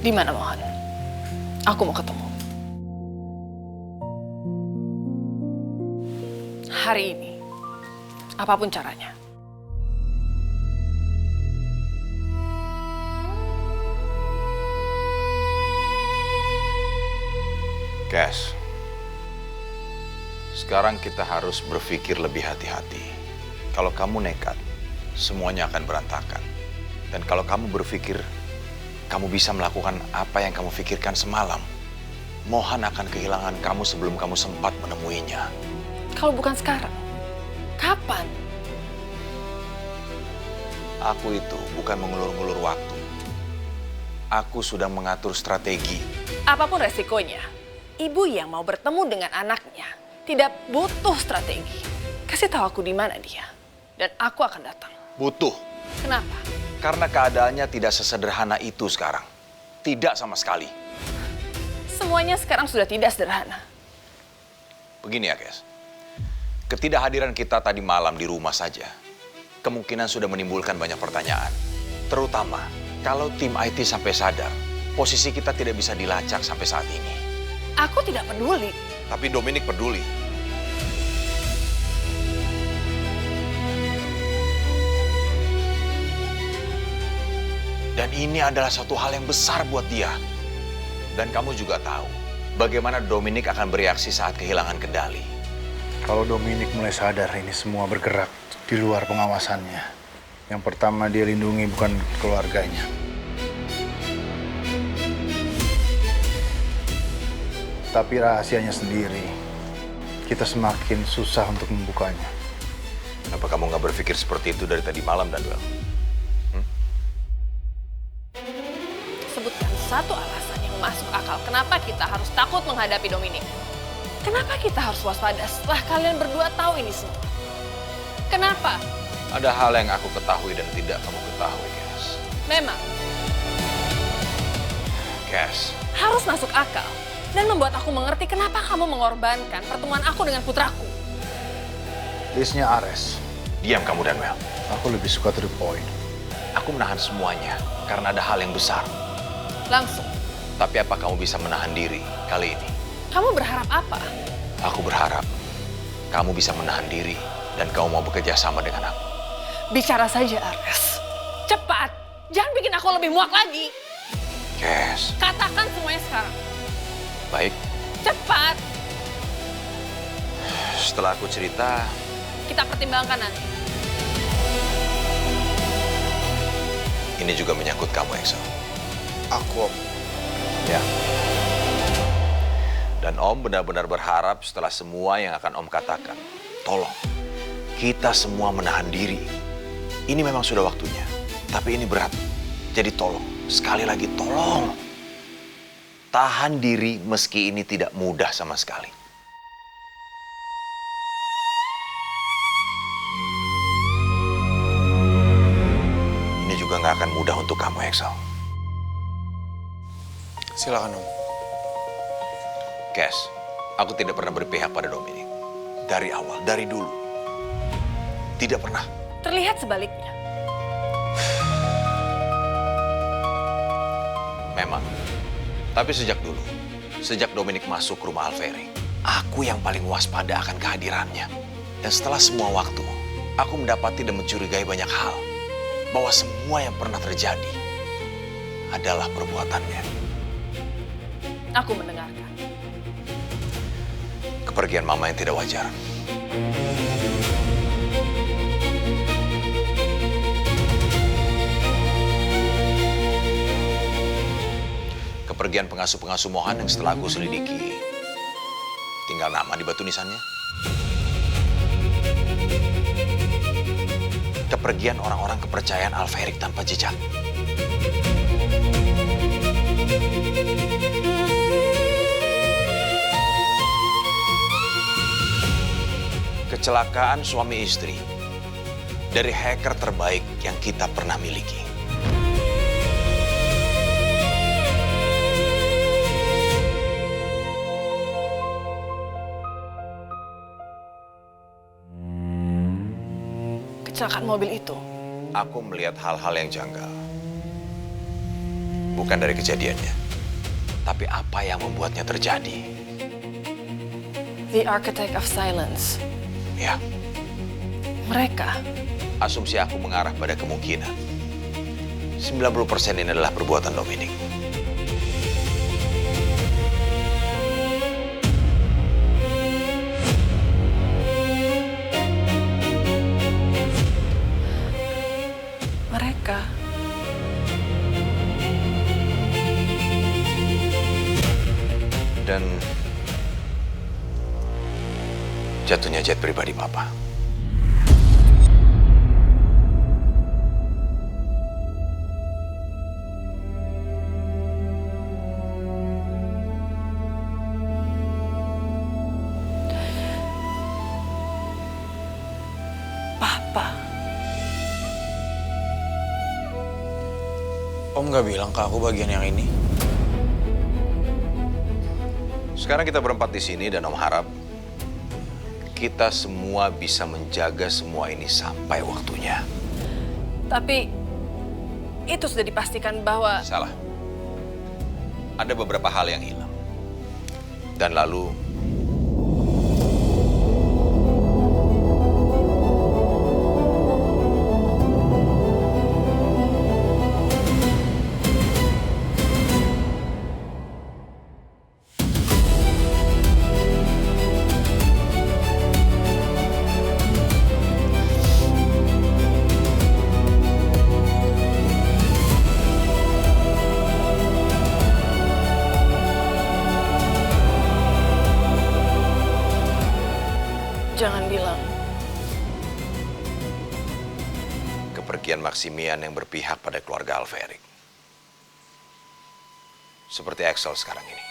Di mana Mohan? Aku mau ketemu. Hari ini, apapun caranya. Cash, sekarang kita harus berpikir lebih hati-hati. Kalau kamu nekat, semuanya akan berantakan. Dan kalau kamu berpikir kamu bisa melakukan apa yang kamu pikirkan semalam, Mohan akan kehilangan kamu sebelum kamu sempat menemuinya. Kalau bukan sekarang, kapan? Aku itu bukan mengulur-ngulur waktu. Aku sudah mengatur strategi. Apapun resikonya, ibu yang mau bertemu dengan anaknya tidak butuh strategi. Kasih tahu aku di mana dia, dan aku akan datang. Butuh. Kenapa? Karena keadaannya tidak sesederhana itu sekarang. Tidak sama sekali. Semuanya sekarang sudah tidak sederhana. Begini ya, Kes. Ketidakhadiran kita tadi malam di rumah saja, kemungkinan sudah menimbulkan banyak pertanyaan. Terutama kalau tim IT sampai sadar, posisi kita tidak bisa dilacak sampai saat ini. Aku tidak peduli. Tapi Dominic peduli. Dan ini adalah suatu hal yang besar buat dia. Dan kamu juga tahu bagaimana Dominic akan bereaksi saat kehilangan kendali. Kalau Dominic mulai sadar ini semua bergerak di luar pengawasannya, yang pertama dia lindungi bukan keluarganya. Tapi rahasianya sendiri, kita semakin susah untuk membukanya. Kenapa kamu nggak berpikir seperti itu dari tadi malam, Danwell? Sebutkan satu alasan yang masuk akal kenapa kita harus takut menghadapi Dominic. Kenapa kita harus waspada setelah kalian berdua tahu ini semua? Kenapa? Ada hal yang aku ketahui dan tidak kamu ketahui, Cass. Memang Cass, harus masuk akal dan membuat aku mengerti kenapa kamu mengorbankan pertemuan aku dengan putraku. Listnya Ares. diam kamu, Danwell. Aku lebih suka to the point. Aku menahan semuanya karena ada hal yang besar. Langsung. Tapi apa kamu bisa menahan diri kali ini? Kamu berharap apa? Aku berharap kamu bisa menahan diri dan kamu mau bekerja sama dengan aku. Bicara saja, Ares. Cepat. Jangan bikin aku lebih muak lagi. Cass. Katakan semuanya sekarang. Baik. Cepat. Setelah aku cerita, Kita pertimbangkan nanti. ini juga menyangkut kamu, Axel. Aku, Ya. Dan Om benar-benar berharap setelah semua yang akan Om katakan, tolong, kita semua menahan diri. Ini memang sudah waktunya, tapi ini berat. Jadi tolong, sekali lagi tolong. Tahan diri meski ini tidak mudah sama sekali. Ini juga nggak akan mudah untuk kamu, Axel. Silakan, Om. Cass, aku tidak pernah berpihak pada Dominic. Dari awal, dari dulu. Tidak pernah. Terlihat sebaliknya. Memang. Tapi sejak dulu, sejak Dominic masuk ke rumah Alferi, aku yang paling waspada akan kehadirannya. Dan setelah semua waktu, aku mendapati dan mencurigai banyak hal. Bahwa semua yang pernah terjadi adalah perbuatannya. Aku mendengarkan. Kepergian mama yang tidak wajar. Kepergian pengasuh-pengasuh Mohan yang setelah aku selidiki, tinggal nama di batu nisannya. Kepergian orang-orang kepercayaan Alferik tanpa jejak. Kecelakaan suami istri dari hacker terbaik yang kita pernah miliki. Kecelakaan mobil itu. Aku melihat hal-hal yang janggal. bukan dari kejadiannya, tapi apa yang membuatnya terjadi. The Architect of Silence. Ya, Mereka. asumsi aku mengarah pada kemungkinan 90% ini adalah perbuatan Dominic. Mereka. Dan jatuhnya jet pribadi Papa. Papa. Om nggak bilang ke aku bagian yang ini. Sekarang kita berempat di sini dan Om harap kita semua bisa menjaga semua ini sampai waktunya. Tapi itu sudah dipastikan bahwa Salah. Ada beberapa hal yang hilang. Dan lalu jangan bilang kepergian Maximian yang berpihak pada keluarga Alverik. Seperti Axel sekarang ini.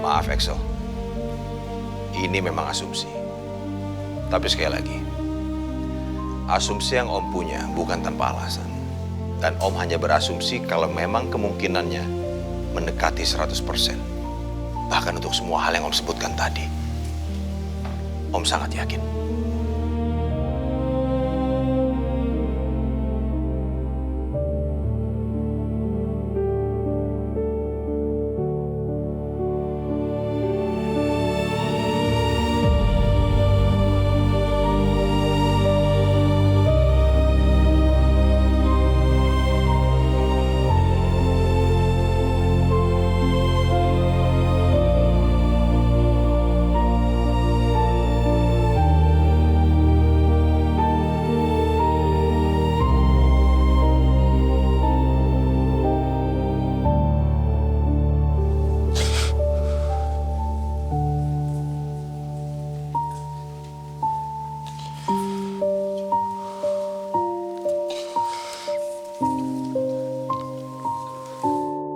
Maaf Axel, ini memang asumsi. Tapi sekali lagi, asumsi yang Om punya bukan tanpa alasan. Dan Om hanya berasumsi kalau memang kemungkinannya mendekati 100%. Bahkan untuk semua hal yang Om sebutkan tadi. Om sangat yakin.